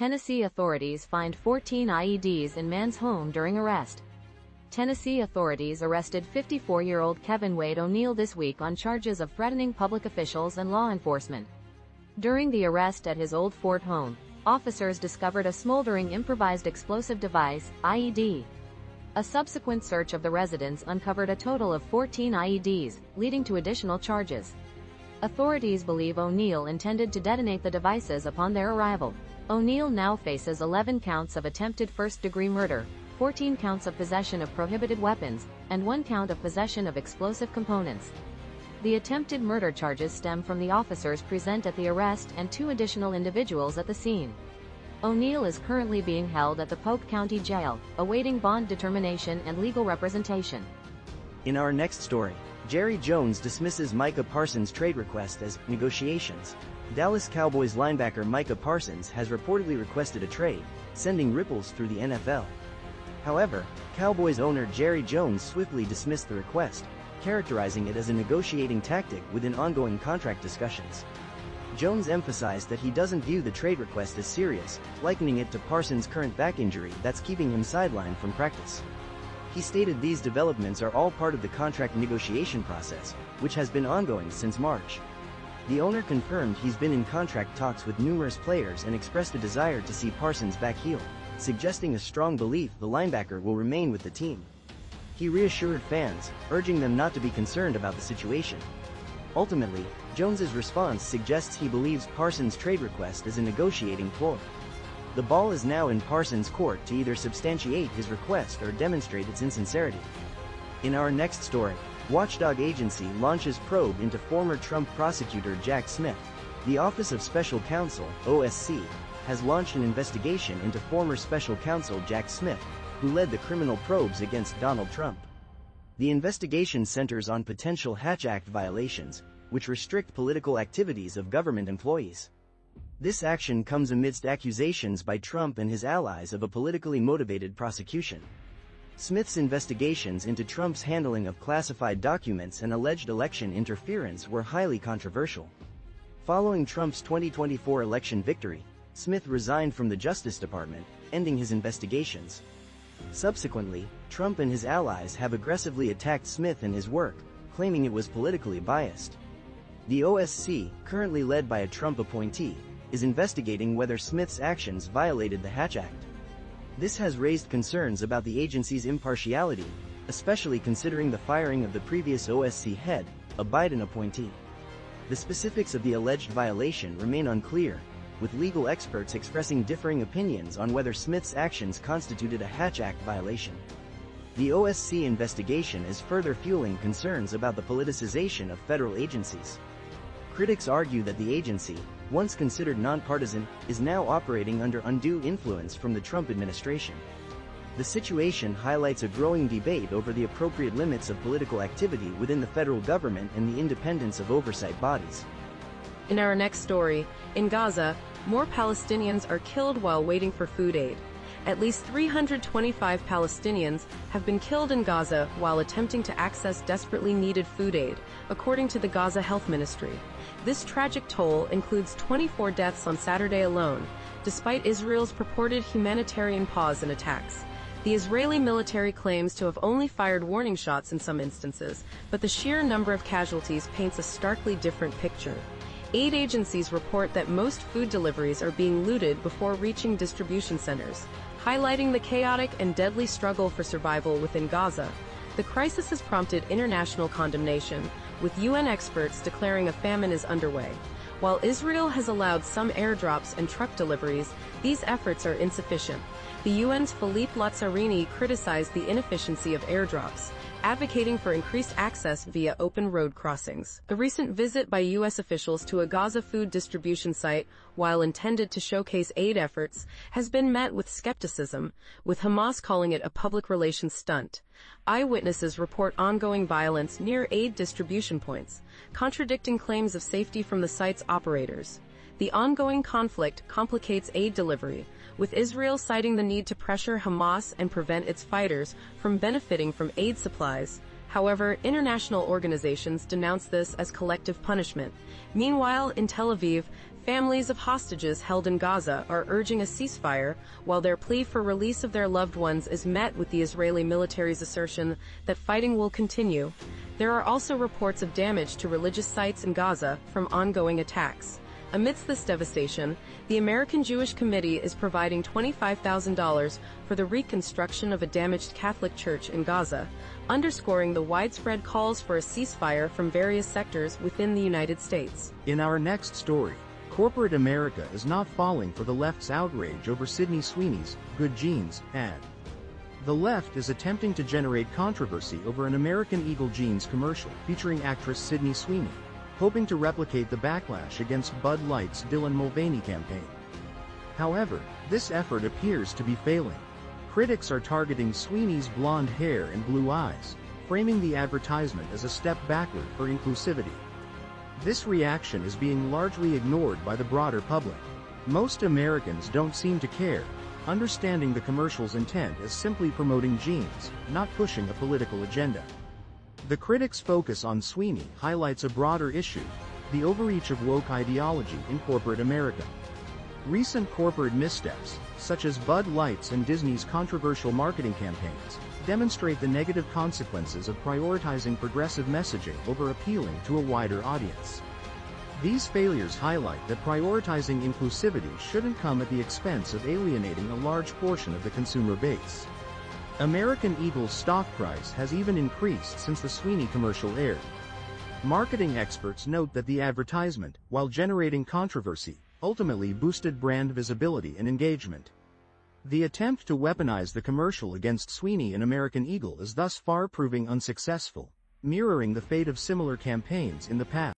Tennessee authorities find 14 IEDs in man's home during arrest. Tennessee authorities arrested 54-year-old Kevin Wade O'Neill this week on charges of threatening public officials and law enforcement. During the arrest at his Old Fort home, officers discovered a smoldering improvised explosive device, IED. A subsequent search of the residence uncovered a total of 14 IEDs, leading to additional charges. Authorities believe O'Neill intended to detonate the devices upon their arrival. O'Neill now faces 11 counts of attempted first-degree murder, 14 counts of possession of prohibited weapons, and 1 count of possession of explosive components. The attempted murder charges stem from the officers present at the arrest and 2 additional individuals at the scene. O'Neill is currently being held at the Polk County Jail, awaiting bond determination and legal representation. In our next story, Jerry Jones dismisses Micah Parsons' trade request as negotiations. Dallas Cowboys linebacker Micah Parsons has reportedly requested a trade, sending ripples through the NFL. However, Cowboys owner Jerry Jones swiftly dismissed the request, characterizing it as a negotiating tactic within ongoing contract discussions. Jones emphasized that he doesn't view the trade request as serious, likening it to Parsons' current back injury that's keeping him sidelined from practice. He stated these developments are all part of the contract negotiation process, which has been ongoing since March. The owner confirmed he's been in contract talks with numerous players and expressed a desire to see Parsons back healed, suggesting a strong belief the linebacker will remain with the team. He reassured fans, urging them not to be concerned about the situation. Ultimately, Jones's response suggests he believes Parsons' trade request is a negotiating ploy. The ball is now in Parsons' court to either substantiate his request or demonstrate its insincerity. In our next story, Watchdog agency launches probe into former Trump prosecutor Jack Smith. The Office of Special Counsel, OSC, has launched an investigation into former special counsel Jack Smith, who led the criminal probes against Donald Trump. The investigation centers on potential Hatch Act violations, which restrict political activities of government employees. This action comes amidst accusations by Trump and his allies of a politically motivated prosecution. Smith's investigations into Trump's handling of classified documents and alleged election interference were highly controversial. Following Trump's 2024 election victory, Smith resigned from the Justice Department, ending his investigations. Subsequently, Trump and his allies have aggressively attacked Smith and his work, claiming it was politically biased. The OSC, currently led by a Trump appointee, is investigating whether Smith's actions violated the Hatch Act. This has raised concerns about the agency's impartiality, especially considering the firing of the previous OSC head, a Biden appointee. The specifics of the alleged violation remain unclear, with legal experts expressing differing opinions on whether Smith's actions constituted a Hatch Act violation. The OSC investigation is further fueling concerns about the politicization of federal agencies. Critics argue that the agency, once considered nonpartisan, is now operating under undue influence from the Trump administration. The situation highlights a growing debate over the appropriate limits of political activity within the federal government and the independence of oversight bodies. In our next story, in Gaza, more Palestinians are killed while waiting for food aid. At least 325 Palestinians have been killed in Gaza while attempting to access desperately needed food aid, according to the Gaza Health Ministry. This tragic toll includes 24 deaths on Saturday alone, despite Israel's purported humanitarian pause in attacks. The Israeli military claims to have only fired warning shots in some instances, but the sheer number of casualties paints a starkly different picture. Aid agencies report that most food deliveries are being looted before reaching distribution centers, highlighting the chaotic and deadly struggle for survival within Gaza. The crisis has prompted international condemnation, with UN experts declaring a famine is underway. While Israel has allowed some airdrops and truck deliveries, these efforts are insufficient. The UN's Philippe Lazzarini criticized the inefficiency of airdrops, advocating for increased access via open road crossings. The recent visit by U.S. officials to a Gaza food distribution site, while intended to showcase aid efforts, has been met with skepticism, with Hamas calling it a public relations stunt. Eyewitnesses report ongoing violence near aid distribution points, contradicting claims of safety from the site's operators. The ongoing conflict complicates aid delivery, with Israel citing the need to pressure Hamas and prevent its fighters from benefiting from aid supplies. However, international organizations denounce this as collective punishment. Meanwhile, in Tel Aviv, families of hostages held in Gaza are urging a ceasefire, while their plea for release of their loved ones is met with the Israeli military's assertion that fighting will continue. There are also reports of damage to religious sites in Gaza from ongoing attacks. Amidst this devastation, the American Jewish Committee is providing $25,000 for the reconstruction of a damaged Catholic church in Gaza, underscoring the widespread calls for a ceasefire from various sectors within the United States. In our next story, corporate America is not falling for the left's outrage over Sydney Sweeney's "Good Jeans" ad. The left is attempting to generate controversy over an American Eagle jeans commercial featuring actress Sydney Sweeney, hoping to replicate the backlash against Bud Light's Dylan Mulvaney campaign. However, this effort appears to be failing. Critics are targeting Sweeney's blonde hair and blue eyes, framing the advertisement as a step backward for inclusivity. This reaction is being largely ignored by the broader public. Most Americans don't seem to care, understanding the commercial's intent as simply promoting jeans, not pushing a political agenda. The critics' focus on Sweeney highlights a broader issue: the overreach of woke ideology in corporate America. Recent corporate missteps, such as Bud Light's and Disney's controversial marketing campaigns, demonstrate the negative consequences of prioritizing progressive messaging over appealing to a wider audience. These failures highlight that prioritizing inclusivity shouldn't come at the expense of alienating a large portion of the consumer base. American Eagle's stock price has even increased since the Sweeney commercial aired. Marketing experts note that the advertisement, while generating controversy, ultimately boosted brand visibility and engagement. The attempt to weaponize the commercial against Sweeney and American Eagle is thus far proving unsuccessful, mirroring the fate of similar campaigns in the past.